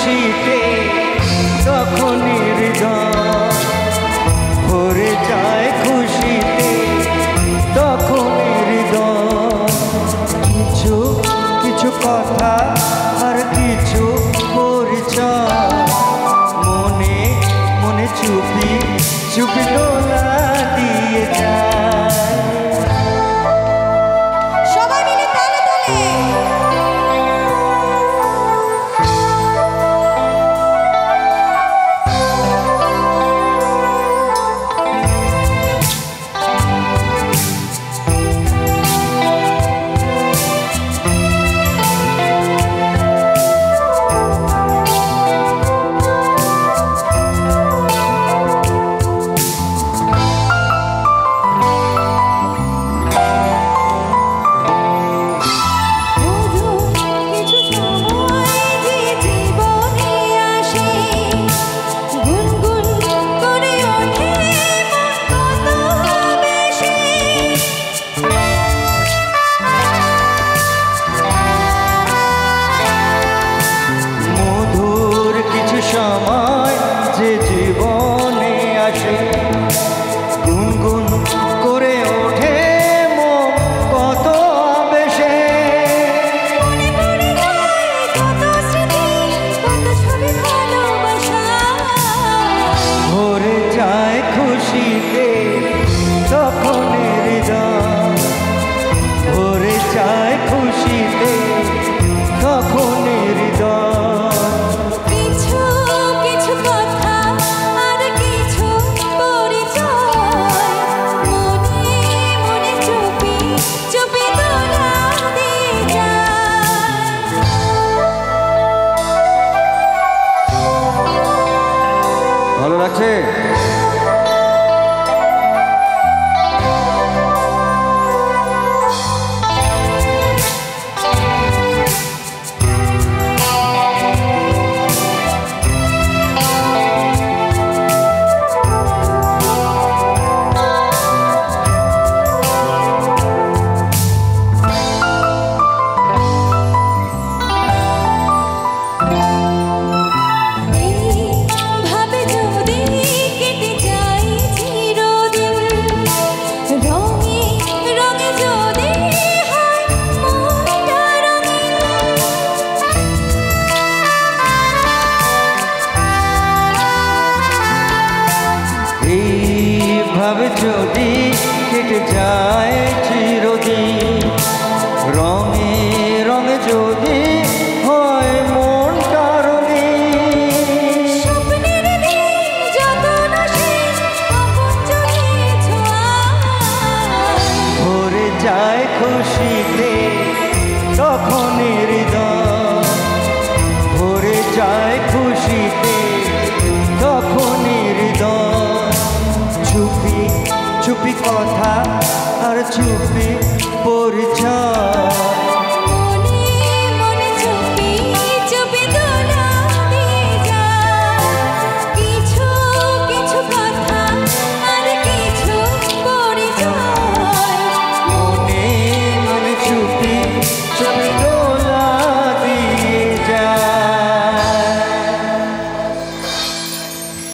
খুশিতে তখন হৃদয় ভরে যায় খুশিতে তখন হৃদয় কিছু কিছু কথা আর কিছু পরিচয় মনে মনে চুপি চুপি দোলা দিয়ে যায়। সবাই মিলে তালে তালে সময় যে জীবনে আসে গুনগুন করে ওঠে মন কত বেশে ভরে যায় খুশিতে তখন হৃদয় ভরে যায় খুশিতে তখন হৃদয় ভালো লাগছে? এইভাবে যদি কেটে যায় চিরদিন রঙে রঙে যদি হয় মনটা রঙিন ভরে যায় খুশিতে তখন হৃদয় ভরে যায় খুশিতে তখন হৃদয় চুপি চুপি কথা আর চুপি পরিচয়